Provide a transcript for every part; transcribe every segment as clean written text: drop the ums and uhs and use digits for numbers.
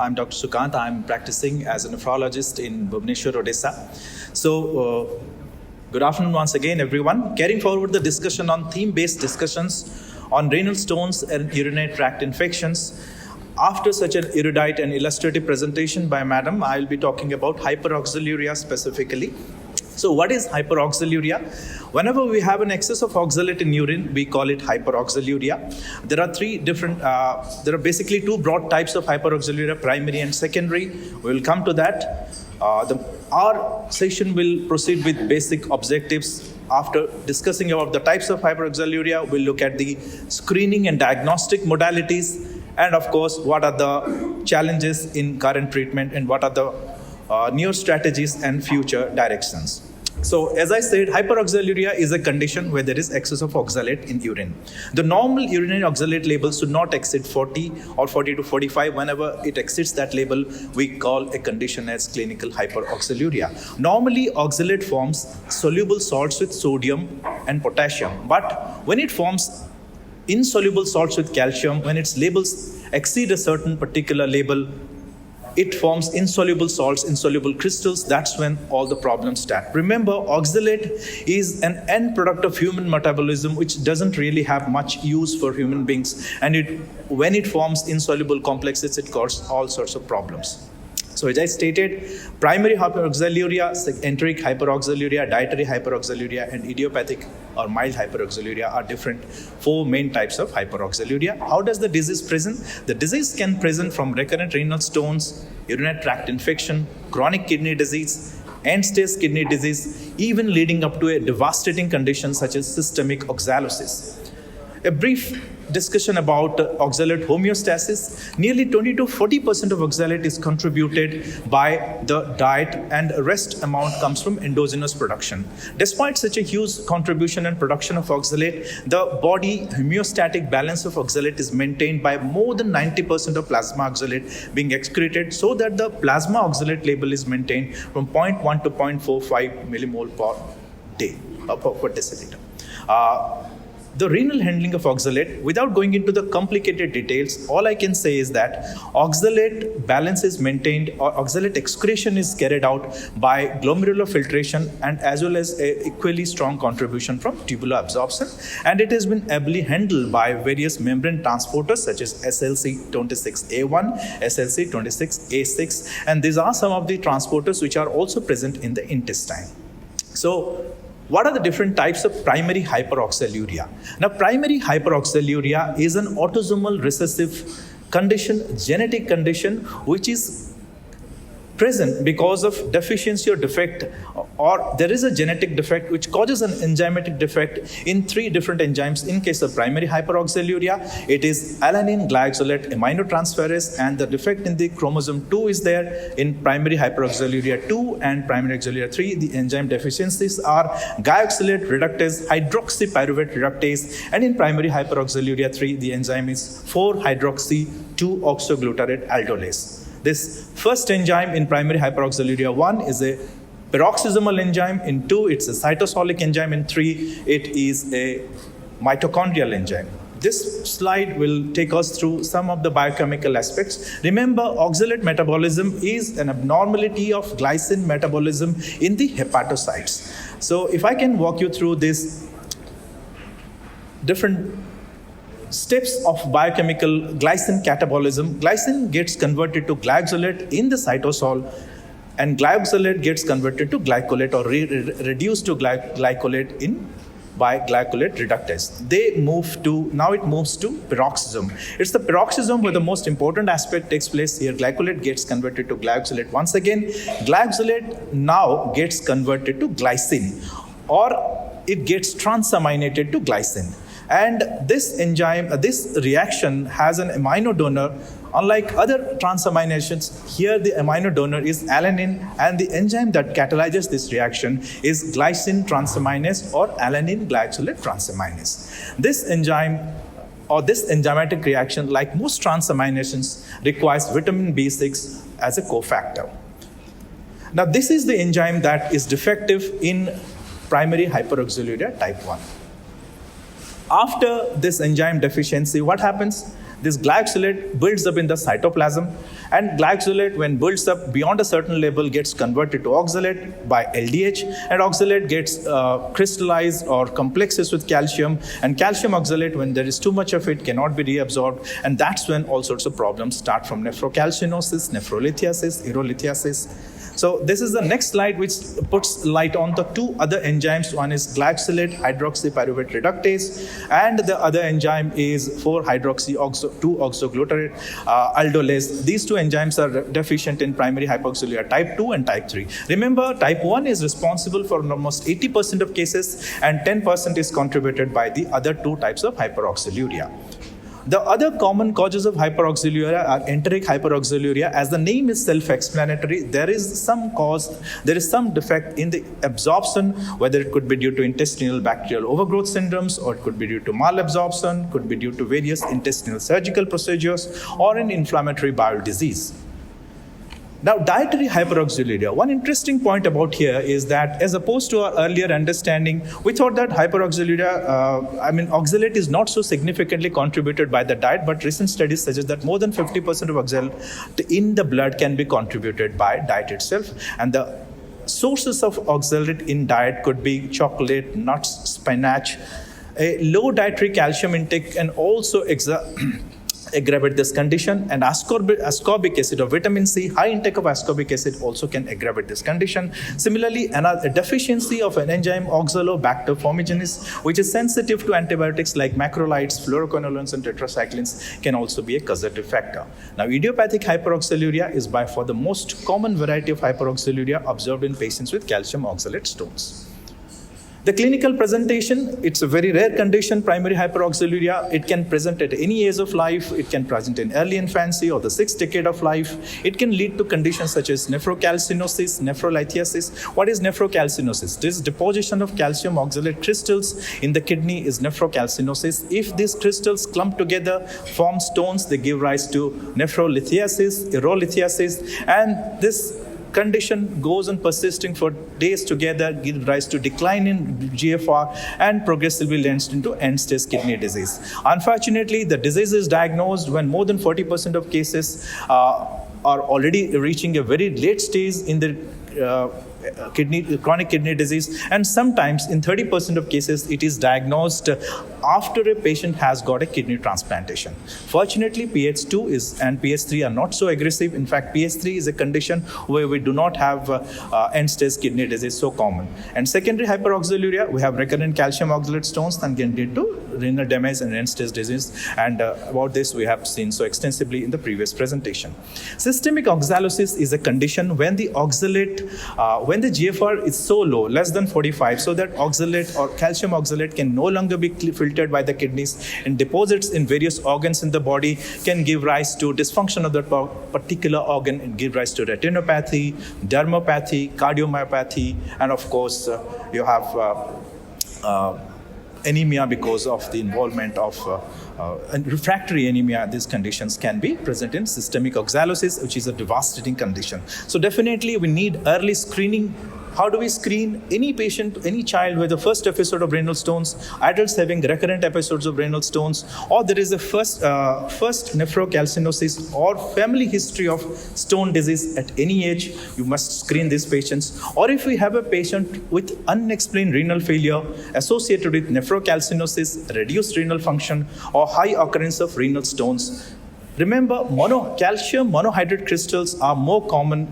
I'm Dr. Sukant. I'm practicing as a nephrologist in Bhubaneswar, Odisha. So, good afternoon once again, everyone. Carrying forward the discussion on theme-based discussions on renal stones and urinary tract infections. After such an erudite and illustrative presentation by Madam, I'll be talking about hyperoxaluria specifically. So what is hyperoxaluria? Whenever we have an excess of oxalate in urine, we call it hyperoxaluria. There are basically two broad types of hyperoxaluria, primary and secondary. We'll come to that. Our session will proceed with basic objectives. After discussing about the types of hyperoxaluria, we'll look at the screening and diagnostic modalities, and of course, what are the challenges in current treatment and what are the new strategies and future directions. So, as I said, hyperoxaluria is a condition where there is excess of oxalate in urine. The normal urinary oxalate level should not exceed 40 or 40 to 45. Whenever it exceeds that level, we call a condition as clinical hyperoxaluria. Normally, oxalate forms soluble salts with sodium and potassium, but when it forms insoluble salts with calcium, when its labels exceed a certain particular label, it forms insoluble salts, insoluble crystals. That's when all the problems start. Remember, oxalate is an end product of human metabolism, which doesn't really have much use for human beings. And when it forms insoluble complexes, it causes all sorts of problems. So as I stated, primary hyperoxaluria, enteric hyperoxaluria, dietary hyperoxaluria, and idiopathic or mild hyperoxaluria are different four main types of hyperoxaluria. How does the disease present? The disease can present from recurrent renal stones, urinary tract infection, chronic kidney disease, end-stage kidney disease, even leading up to a devastating condition such as systemic oxalosis. A brief discussion about oxalate homeostasis. Nearly 20 to 40% of oxalate is contributed by the diet, and the rest amount comes from endogenous production. Despite such a huge contribution and production of oxalate, the body homeostatic balance of oxalate is maintained by more than 90% of plasma oxalate being excreted, so that the plasma oxalate level is maintained from 0.1 to 0.45 millimole per day, per deciliter. The renal handling of oxalate, without going into the complicated details, all I can say is that oxalate balance is maintained, or oxalate excretion is carried out by glomerular filtration, and as well as a equally strong contribution from tubular absorption. And it has been ably handled by various membrane transporters such as SLC26A1, SLC26A6, and these are some of the transporters which are also present in the intestine. So, what are the different types of primary hyperoxaluria? Now, primary hyperoxaluria is an autosomal recessive condition, genetic condition, which is present because of deficiency or defect, or there is a genetic defect which causes an enzymatic defect in three different enzymes. In case of primary hyperoxaluria, it is alanine glyoxolate aminotransferase, and the defect in the chromosome 2 is there. In primary hyperoxaluria 2 and primary hyperoxaluria 3, the enzyme deficiencies are glyoxolate reductase, hydroxypyruvate reductase, and in primary hyperoxaluria 3, the enzyme is 4-hydroxy-2-oxoglutarate aldolase. This first enzyme in primary hyperoxaluria 1 is a peroxisomal enzyme. In 2, it's a cytosolic enzyme. In 3, it is a mitochondrial enzyme. This slide will take us through some of the biochemical aspects. Remember, oxalate metabolism is an abnormality of glycine metabolism in the hepatocytes. So if I can walk you through this different steps of biochemical glycine catabolism. Glycine gets converted to glyoxolate in the cytosol, and glyoxolate gets converted to glycolate or reduced to glycolate by glycolate reductase. Now it moves to peroxisome. It's the peroxisome where the most important aspect takes place here. Glycolate gets converted to glyoxolate. Once again, glyoxolate now gets converted to glycine, or it gets transaminated to glycine. And this enzyme, this reaction has an amino donor. Unlike other transaminations, here the amino donor is alanine, and the enzyme that catalyzes this reaction is glycine transaminase or alanine glyoxolate transaminase. This enzyme or this enzymatic reaction, like most transaminations, requires vitamin B6 as a cofactor. Now, this is the enzyme that is defective in primary hyperoxaluria type 1. After this enzyme deficiency, what happens? This glycolate builds up in the cytoplasm, and glycolate, when builds up beyond a certain level, gets converted to oxalate by LDH, and oxalate gets crystallized or complexes with calcium, and calcium oxalate, when there is too much of it, cannot be reabsorbed, and that's when all sorts of problems start, from nephrocalcinosis, nephrolithiasis, urolithiasis. So this is the next slide, which puts light on the two other enzymes. One is glycolate hydroxypyruvate reductase, and the other enzyme is 4-hydroxy-2-oxoglutarate aldolase. These two enzymes are deficient in primary hyperoxaluria type 2 and type 3. Remember, type 1 is responsible for almost 80% of cases, and 10% is contributed by the other two types of hyperoxaluria. The other common causes of hyperoxaluria are enteric hyperoxaluria. As the name is self-explanatory, there is some defect in the absorption, whether it could be due to intestinal bacterial overgrowth syndromes, or it could be due to malabsorption, could be due to various intestinal surgical procedures, or an inflammatory bowel disease. Now, dietary hyperoxaluria. One interesting point about here is that, as opposed to our earlier understanding, we thought that oxalate is not so significantly contributed by the diet, but recent studies suggest that more than 50% of oxalate in the blood can be contributed by diet itself. And the sources of oxalate in diet could be chocolate, nuts, spinach. A low dietary calcium intake can also aggravate this condition, and ascorbic acid or vitamin C, high intake of ascorbic acid also can aggravate this condition. Similarly, a deficiency of an enzyme oxalobacter formigenes, which is sensitive to antibiotics like macrolides, fluoroquinolones, and tetracyclines, can also be a causative factor. Now, idiopathic hyperoxaluria is by far the most common variety of hyperoxaluria observed in patients with calcium oxalate stones. The clinical presentation, it's a very rare condition, primary hyperoxaluria. It can present at any age of life. It can present in early infancy or the 6th decade of life. It can lead to conditions such as nephrocalcinosis, nephrolithiasis. What is nephrocalcinosis? This deposition of calcium oxalate crystals in the kidney is nephrocalcinosis. If these crystals clump together, form stones, they give rise to nephrolithiasis, urolithiasis, and this condition goes on persisting for days together, gives rise to decline in GFR, and progressively leads into end-stage kidney disease. Unfortunately, the disease is diagnosed when more than 40% of cases are already reaching a very late stage in the chronic kidney disease, and sometimes in 30% of cases it is diagnosed after a patient has got a kidney transplantation. Fortunately, PH2 and PH3 are not so aggressive. In fact, PH3 is a condition where we do not have end-stage kidney disease so common. And secondary hyperoxaluria, we have recurrent calcium oxalate stones and can lead to renal damage and end-stage disease. And about this we have seen so extensively in the previous presentation. Systemic oxalosis is a condition when the oxalate, when the GFR is so low, less than 45, so that oxalate or calcium oxalate can no longer be filtered by the kidneys and deposits in various organs in the body, can give rise to dysfunction of that particular organ and give rise to retinopathy, dermopathy, cardiomyopathy, and of course you have anemia because of the involvement of refractory anemia. These conditions can be present in systemic oxalosis, which is a devastating condition. So definitely we need early screening. How do we screen any patient, any child with the first episode of renal stones, adults having recurrent episodes of renal stones, or there is a first nephrocalcinosis or family history of stone disease at any age? You must screen these patients. Or if we have a patient with unexplained renal failure associated with nephrocalcinosis, reduced renal function, or high occurrence of renal stones. Remember, calcium monohydrate crystals are more common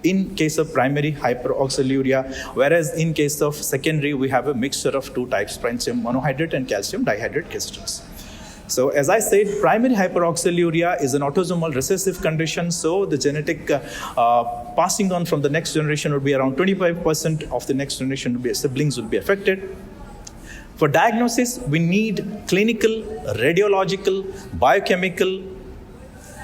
in case of primary hyperoxaluria, whereas in case of secondary, we have a mixture of two types, calcium monohydrate and calcium dihydrate crystals. So as I said, primary hyperoxaluria is an autosomal recessive condition, so the genetic passing on from the next generation would be around 25% of the next generation, siblings will be affected. For diagnosis, we need clinical, radiological, biochemical,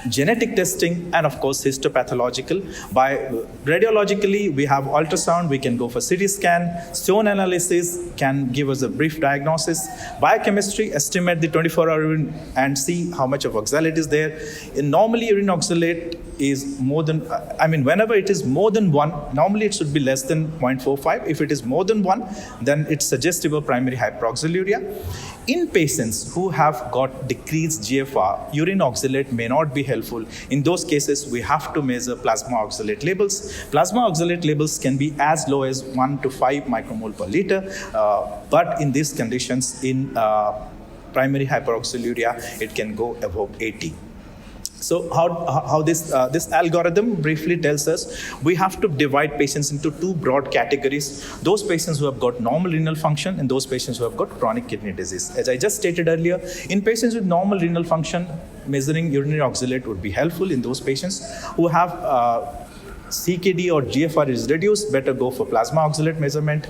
genetic testing, and of course histopathological. By radiologically, we have ultrasound, we can go for CT scan, stone analysis can give us a brief diagnosis. Biochemistry, estimate the 24-hour urine and see how much of oxalate is there. In normally urine oxalate is more than, whenever it is more than 1, normally it should be less than 0.45. If it is more than 1, then it's suggestive of primary hyperoxaluria. In patients who have got decreased GFR, urine oxalate may not be helpful. In those cases, we have to measure plasma oxalate levels. Plasma oxalate levels can be as low as 1 to 5 micromole per liter, but in these conditions, in primary hyperoxaluria, it can go above 80. So how this algorithm briefly tells us, we have to divide patients into 2 broad categories: those patients who have got normal renal function and those patients who have got chronic kidney disease. As I just stated earlier, in patients with normal renal function, measuring urinary oxalate would be helpful. In those patients who have CKD or GFR is reduced, better go for plasma oxalate measurement.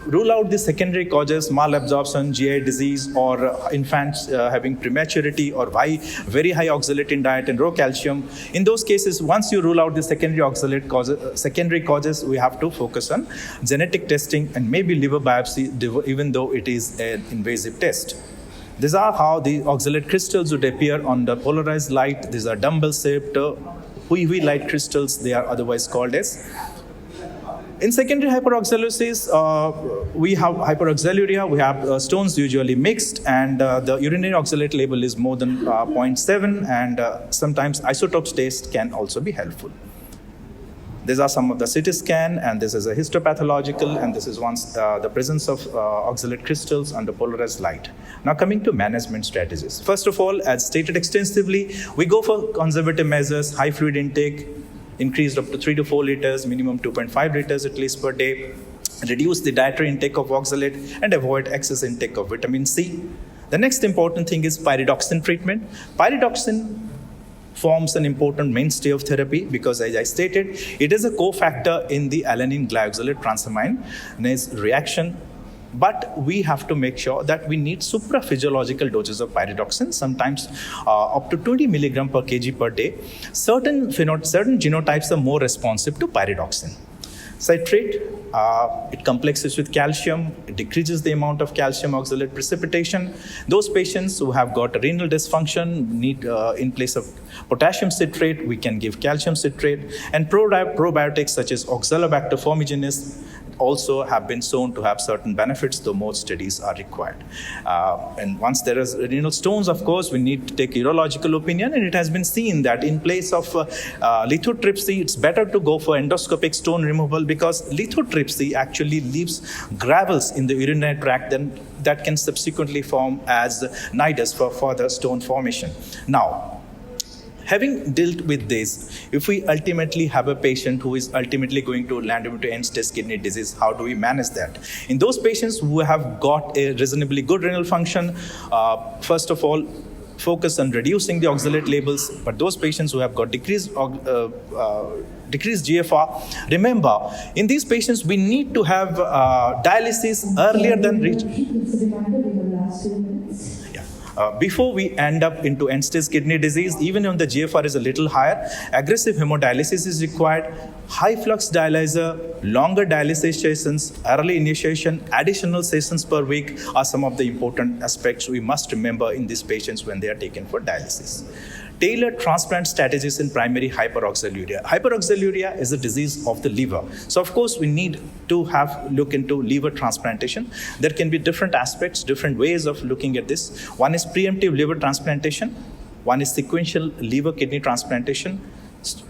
Rule out the secondary causes, malabsorption, GI disease, or infants having prematurity or very high oxalate in diet and low calcium. In those cases, once you rule out the secondary causes, we have to focus on genetic testing and maybe liver biopsy, even though it is an invasive test. These are how the oxalate crystals would appear on the polarized light. These are dumbbell-shaped Hui light crystals. They are otherwise called as. In secondary hyperoxalosis, we have hyperoxaluria, we have stones usually mixed, and the urinary oxalate level is more than 0.7, and sometimes isotopes test can also be helpful. These are some of the CT scan, and this is a histopathological, and this is the presence of oxalate crystals under polarized light. Now coming to management strategies. First of all, as stated extensively, we go for conservative measures, high fluid intake, increased up to 3 to 4 liters, minimum 2.5 liters at least per day. Reduce the dietary intake of oxalate and avoid excess intake of vitamin C. The next important thing is pyridoxine treatment. Pyridoxine forms an important mainstay of therapy because, as I stated, it is a cofactor in the alanine glyoxalate transaminase reaction. But we have to make sure that we need supraphysiological doses of pyridoxine, sometimes up to 20 milligram per kg per day. Certain genotypes are more responsive to pyridoxine. Citrate, it complexes with calcium, it decreases the amount of calcium oxalate precipitation. Those patients who have got renal dysfunction need, in place of potassium citrate, we can give calcium citrate. And probiotics such as Oxalobacter formigenes also have been shown to have certain benefits, though more studies are required. And once there is renal stones, of course, we need to take urological opinion, and it has been seen that in place of lithotripsy, it's better to go for endoscopic stone removal, because lithotripsy actually leaves gravels in the urinary tract that can subsequently form as nidus for further stone formation. Now, having dealt with this, if we ultimately have a patient who is ultimately going to land into end-stage kidney disease, how do we manage that? In those patients who have got a reasonably good renal function, first of all, focus on reducing the oxalate levels. But those patients who have got decreased GFR, remember, in these patients, we need to have dialysis earlier than before we end up into end-stage kidney disease. Even when the GFR is a little higher, aggressive hemodialysis is required. High-flux dialyzer, longer dialysis sessions, early initiation, additional sessions per week are some of the important aspects we must remember in these patients when they are taken for dialysis. Tailored transplant strategies in primary hyperoxaluria. Hyperoxaluria is a disease of the liver. So, of course, we need to look into liver transplantation. There can be different aspects, different ways of looking at this. One is preemptive liver transplantation. One is sequential liver-kidney transplantation.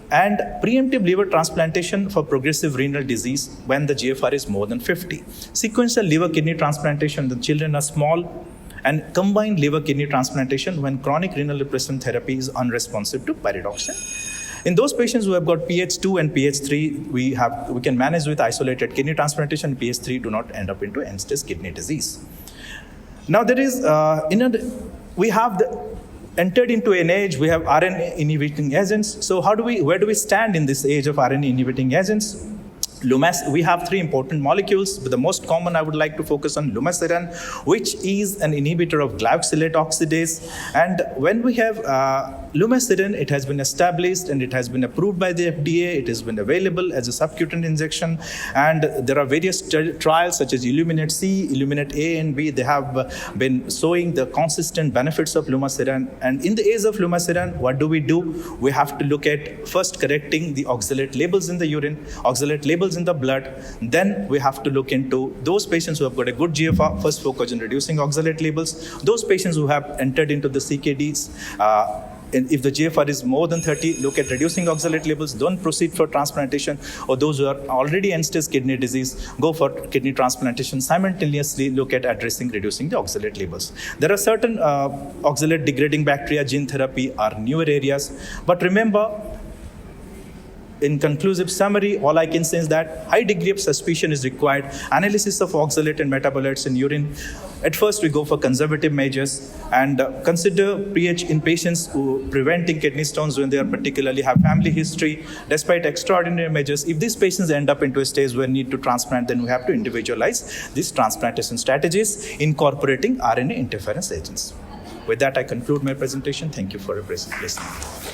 And preemptive liver transplantation for progressive renal disease when the GFR is more than 50. Sequential liver-kidney transplantation, the children are small. And combined liver-kidney transplantation when chronic renal replacement therapy is unresponsive to pyridoxine. In those patients who have got PH2 and PH3, we can manage with isolated kidney transplantation. PH3 do not end up into end-stage kidney disease. Now there is, we have entered into an age, we have RNA inhibiting agents. So where do we stand in this age of RNA inhibiting agents? We have 3 important molecules, but the most common I would like to focus on lumasiran, which is an inhibitor of glyoxylate oxidase. And when we have lumasiran, it has been established and it has been approved by the FDA. It has been available as a subcutaneous injection, and there are various trials such as Illuminate C, Illuminate A and B. They have been showing the consistent benefits of lumasiran. And in the age of lumasiran, what do? We have to look at first correcting the oxalate levels in the urine, oxalate levels in the blood. Then we have to look into those patients who have got a good GFR, first focus on reducing oxalate levels. Those patients who have entered into the CKDs, and if the GFR is more than 30, look at reducing oxalate levels, don't proceed for transplantation. Or those who are already end-stage kidney disease, go for kidney transplantation. Simultaneously, look at reducing the oxalate levels. There are certain oxalate degrading bacteria, gene therapy are newer areas. But remember, in conclusive summary, all I can say is that high degree of suspicion is required. Analysis of oxalate and metabolites in urine. At first, we go for conservative measures and consider pH in patients who preventing kidney stones when they are particularly have family history. Despite extraordinary measures, if these patients end up into a stage where need to transplant, then we have to individualize these transplantation strategies, incorporating RNA interference agents. With that, I conclude my presentation. Thank you for your listening.